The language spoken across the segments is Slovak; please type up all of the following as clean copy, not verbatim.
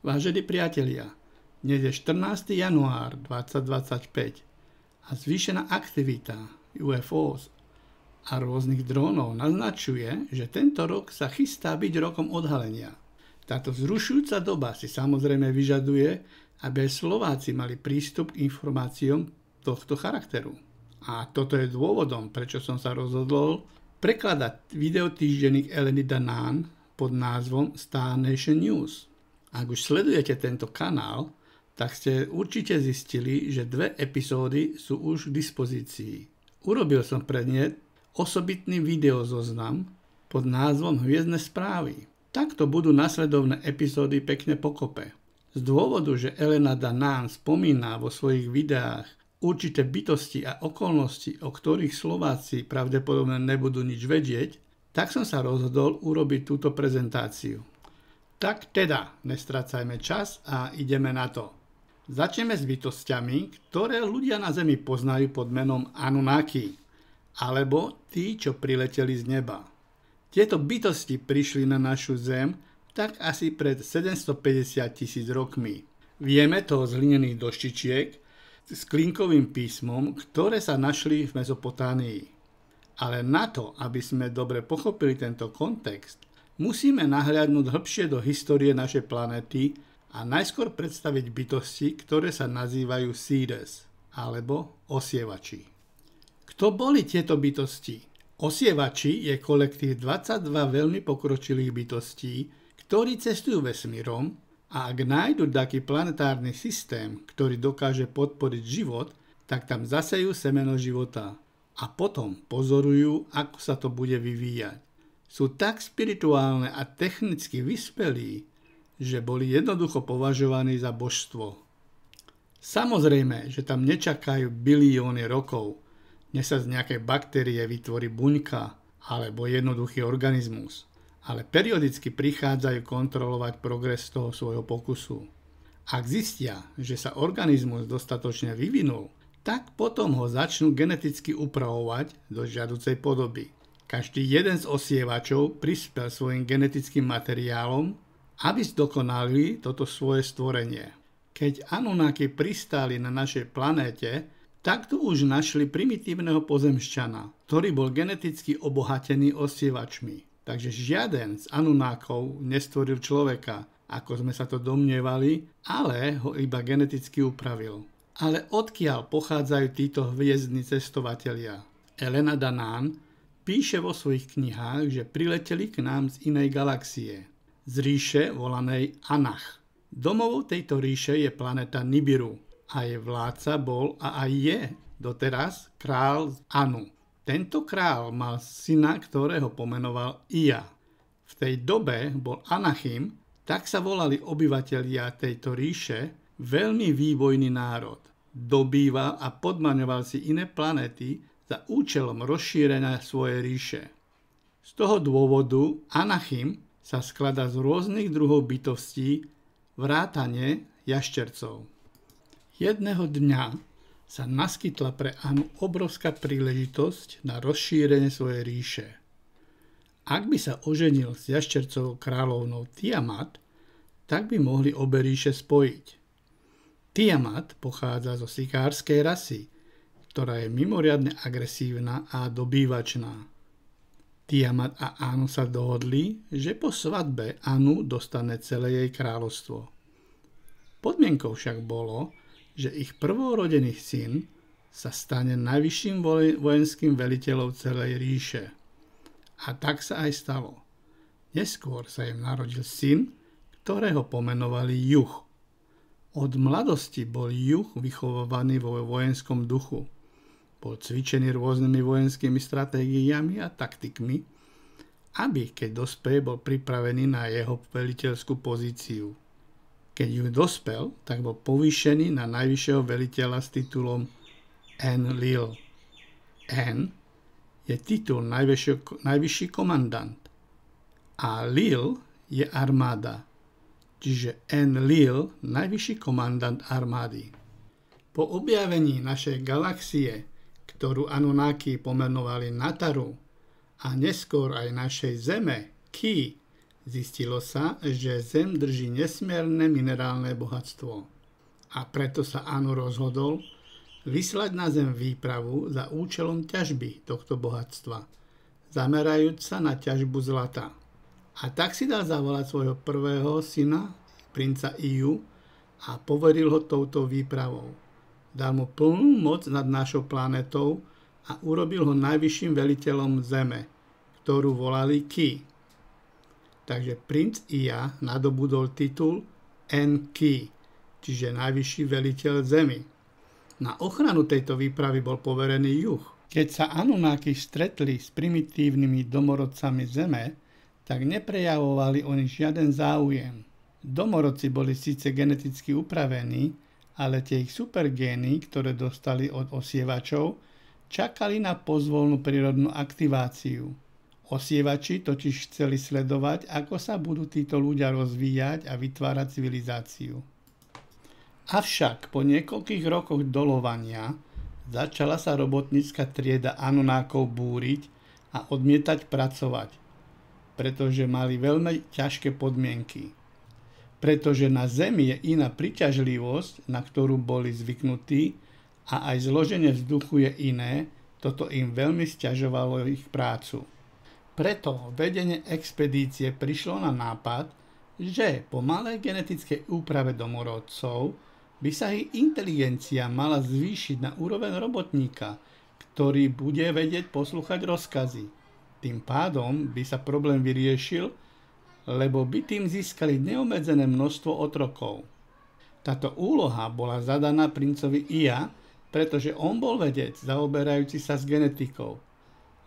Vážení priatelia, dnes je 14. január 2025 a zvýšená aktivita UFOs a rôznych drónov naznačuje, že tento rok sa chystá byť rokom odhalenia. Táto vzrušujúca doba si samozrejme vyžaduje, aby aj Slováci mali prístup k informáciám tohto charakteru. A toto je dôvodom, prečo som sa rozhodol prekladať videotýždenník Eleny Danaan pod názvom Star Nation News. Ak už sledujete tento kanál, tak ste určite zistili, že 2 epizódy sú už k dispozícii. Urobil som pre ne osobitný videozoznam pod názvom Hviezdne správy. Takto budú nasledovné epizódy pekne pokope. Z dôvodu, že Elena Danaan spomína vo svojich videách určité bytosti a okolnosti, o ktorých Slováci pravdepodobne nebudú nič vedieť, tak som sa rozhodol urobiť túto prezentáciu. Tak teda, nestracajme čas a ideme na to. Začneme s bytostiami, ktoré ľudia na Zemi poznajú pod menom Anunnaki, alebo tí, čo prileteli z neba. Tieto bytosti prišli na našu Zem tak asi pred 750 000 rokmi. Vieme to z hlinených doštičiek s klinkovým písmom, ktoré sa našli v Mezopotánii. Ale na to, aby sme dobre pochopili tento kontext, musíme nahliadnúť hĺbšie do histórie našej planéty a najskôr predstaviť bytosti, ktoré sa nazývajú Seeders, alebo osievači. Kto boli tieto bytosti? Osievači je kolektív 22 veľmi pokročilých bytostí, ktorí cestujú vesmírom a ak nájdu taký planetárny systém, ktorý dokáže podporiť život, tak tam zasejú semeno života a potom pozorujú, ako sa to bude vyvíjať. Sú tak spirituálne a technicky vyspelí, že boli jednoducho považovaní za božstvo. Samozrejme, že tam nečakajú bilióny rokov, než sa z nejakej baktérie vytvorí buňka alebo jednoduchý organizmus, ale periodicky prichádzajú kontrolovať progres toho svojho pokusu. Ak zistia, že sa organizmus dostatočne vyvinul, tak potom ho začnú geneticky upravovať do žiaducej podoby. Každý jeden z osievačov prispel svojim genetickým materiálom, aby zdokonalili toto svoje stvorenie. Keď Anunnaki pristáli na našej planéte, tak tu už našli primitívneho pozemšťana, ktorý bol geneticky obohatený osievačmi. Takže žiaden z Anunnakov nestvoril človeka, ako sme sa to domnievali, ale ho iba geneticky upravil. Ale odkiaľ pochádzajú títo hviezdni cestovatelia? Elena Danaan píše vo svojich knihách, že prileteli k nám z inej galaxie, z ríše volanej Anach. Domovou tejto ríše je planéta Nibiru a jej vládca bol a aj je doteraz král Anu. Tento král mal syna, ktorého pomenoval Ea. V tej dobe bol Anachim, tak sa volali obyvatelia tejto ríše, veľmi vývojný národ. Dobýval a podmaňoval si iné planéty za účelom rozšírenia svojej ríše. Z toho dôvodu Anachim sa skladá z rôznych druhov bytostí vrátane jaštercov. Jedného dňa sa naskytla pre Anu obrovská príležitosť na rozšírenie svojej ríše. Ak by sa oženil s jaštercovou kráľovnou Tiamat, tak by mohli obe ríše spojiť. Tiamat pochádza zo sikárskej rasy, ktorá je mimoriadne agresívna a dobývačná. Tiamat a Anu sa dohodli, že po svadbe Anu dostane celé jej kráľovstvo. Podmienkou však bolo, že ich prvorodený syn sa stane najvyšším vojenským veliteľom celej ríše. A tak sa aj stalo. Neskôr sa im narodil syn, ktorého pomenovali Juh. Od mladosti bol Juh vychovávaný vo vojenskom duchu. Bol cvičený rôznymi vojenskými stratégiami a taktikmi, aby keď dospeje, bol pripravený na jeho veliteľskú pozíciu. Keď ju dospel, tak bol povýšený na najvyššieho veliteľa s titulom Enlil. En je titul najvyšší komandant a Lil je armáda, čiže Enlil najvyšší komandant armády. Po objavení našej galaxie, ktorú Anunnaki pomenovali Nataru, a neskôr aj našej Zeme, Ki, Zistilo sa, že Zem drží nesmierne minerálne bohatstvo. A preto sa Anu rozhodol vyslať na Zem výpravu za účelom ťažby tohto bohatstva, zamerajúc sa na ťažbu zlata. A tak si dal zavolať svojho prvého syna, princa Iu, a poveril ho touto výpravou. Dal mu plnú moc nad našou planetou a urobil ho najvyšším veliteľom Zeme, ktorú volali Ki. Takže princ Ia nadobudol titul Enki, čiže najvyšší veliteľ Zemi. Na ochranu tejto výpravy bol poverený juh. Keď sa Anunnaki stretli s primitívnymi domorodcami Zeme, tak neprejavovali o nich žiaden záujem. Domorodci boli síce geneticky upravení, ale tie ich supergény, ktoré dostali od osievačov, čakali na pozvolnú prírodnú aktiváciu. Osievači totiž chceli sledovať, ako sa budú títo ľudia rozvíjať a vytvárať civilizáciu. Avšak po niekoľkých rokoch dolovania začala sa robotnícka trieda Anunnákov búriť a odmietať pracovať, pretože mali veľmi ťažké podmienky. Pretože na Zemi je iná príťažlivosť, na ktorú boli zvyknutí, a aj zloženie vzduchu je iné, toto im veľmi sťažovalo ich prácu. Preto vedenie expedície prišlo na nápad, že po malej genetickej úprave domorodcov by sa ich inteligencia mala zvýšiť na úroveň robotníka, ktorý bude vedieť poslúchať rozkazy. Tým pádom by sa problém vyriešil, lebo by tým získali neobmedzené množstvo otrokov. Táto úloha bola zadaná princovi Ia, pretože on bol vedec zaoberajúci sa s genetikou.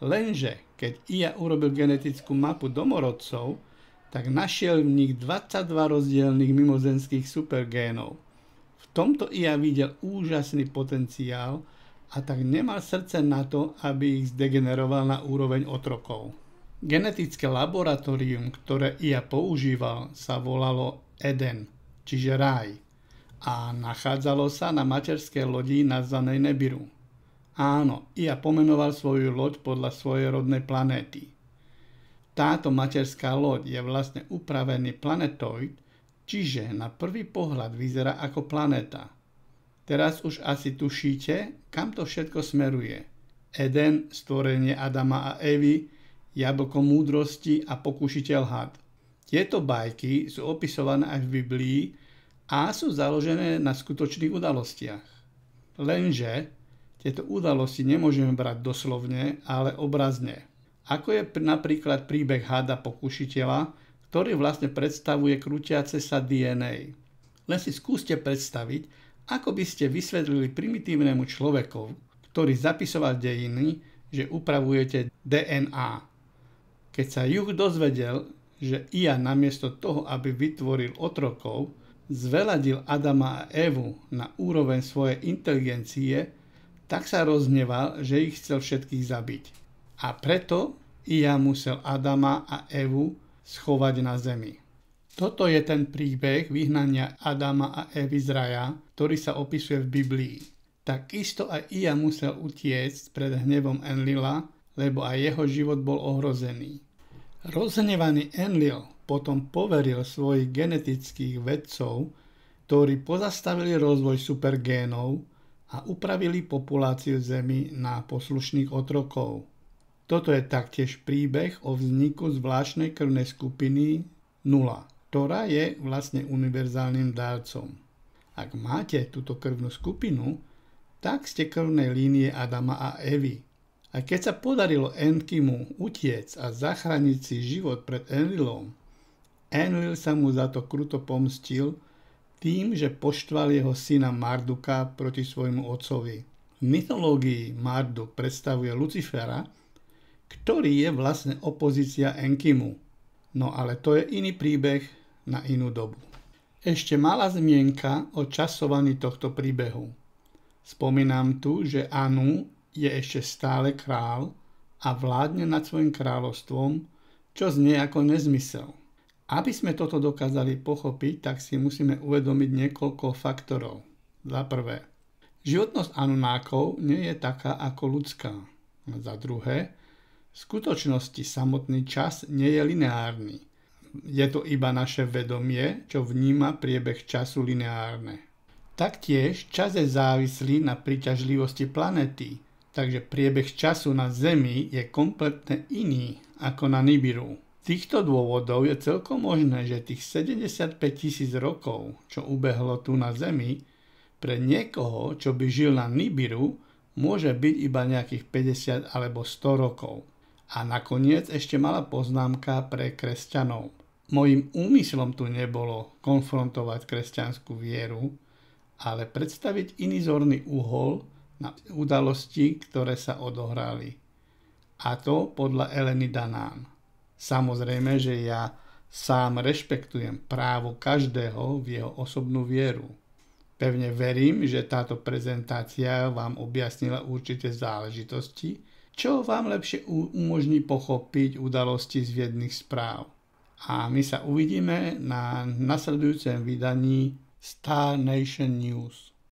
Lenže, keď Ia urobil genetickú mapu domorodcov, tak našiel v nich 22 rozdielnych mimozemských supergénov. V tomto Ia videl úžasný potenciál a tak nemal srdce na to, aby ich zdegeneroval na úroveň otrokov. Genetické laboratórium, ktoré Ia používal, sa volalo Eden, čiže raj, a nachádzalo sa na materskej lodi nazvanej Nebiru. Áno, Ia pomenoval svoju loď podľa svojej rodnej planéty. Táto materská loď je vlastne upravený planetoid, čiže na prvý pohľad vyzerá ako planéta. Teraz už asi tušíte, kam to všetko smeruje. Eden, stvorenie Adama a Evy, jablko múdrosti a pokušiteľ had. Tieto bajky sú opisované aj v Biblii a sú založené na skutočných udalostiach. Lenže tieto udalosti nemôžeme brať doslovne, ale obrazne. Ako je napríklad príbeh hada pokušiteľa, ktorý vlastne predstavuje krútiace sa DNA. Len si skúste predstaviť, ako by ste vysvetlili primitívnemu človeku, ktorý zapisoval dejiny, že upravujete DNA. Keď sa juh dozvedel, že Ia namiesto toho, aby vytvoril otrokov, zveladil Adama a Evu na úroveň svojej inteligencie, tak sa rozhneval, že ich chcel všetkých zabiť. A preto Ia musel Adama a Evu schovať na zemi. Toto je ten príbeh vyhnania Adama a Evy z raja, ktorý sa opisuje v Biblii. Takisto aj Ia musel utiecť pred hnevom Enlila, lebo aj jeho život bol ohrozený. Rozhnevaný Enlil potom poveril svojich genetických vedcov, ktorí pozastavili rozvoj supergénov a upravili populáciu Zemi na poslušných otrokov. Toto je taktiež príbeh o vzniku zvláštnej krvnej skupiny 0, ktorá je vlastne univerzálnym dárcom. Ak máte túto krvnú skupinu, tak ste krvnej línie Adama a Evy. A keď sa podarilo Enkimu utiec a zachrániť si život pred Enlilom, Enlil sa mu za to kruto pomstil tým, že poštval jeho syna Marduka proti svojmu otcovi. V mytológii Marduk predstavuje Lucifera, ktorý je vlastne opozícia Enkimu. No ale to je iný príbeh na inú dobu. Ešte malá zmienka o časovaní tohto príbehu. Spomínam tu, že Anu je ešte stále král a vládne nad svojim kráľovstvom, čo znie ako nezmysel. Aby sme toto dokázali pochopiť, tak si musíme uvedomiť niekoľko faktorov. Za prvé, životnosť Anunnákov nie je taká ako ľudská. Za druhé, v skutočnosti samotný čas nie je lineárny. je to iba naše vedomie, čo vníma priebeh času lineárne. Taktiež čas je závislý na príťažlivosti planéty, takže priebeh času na Zemi je kompletne iný ako na Nibiru. Z týchto dôvodov je celkom možné, že tých 75 000 rokov, čo ubehlo tu na Zemi, pre niekoho, čo by žil na Nibiru, môže byť iba nejakých 50 alebo 100 rokov. A nakoniec ešte malá poznámka pre kresťanov. Mojím úmyslom tu nebolo konfrontovať kresťanskú vieru, ale predstaviť iný zorný uhol na udalosti, ktoré sa odohrali. A to podľa Eleny Danaan. Samozrejme, že ja sám rešpektujem právo každého v jeho osobnú vieru. Pevne verím, že táto prezentácia vám objasnila určité záležitosti, čo vám lepšie umožní pochopiť udalosti z viednych správ. A my sa uvidíme na nasledujúcem vydaní Star Nation News.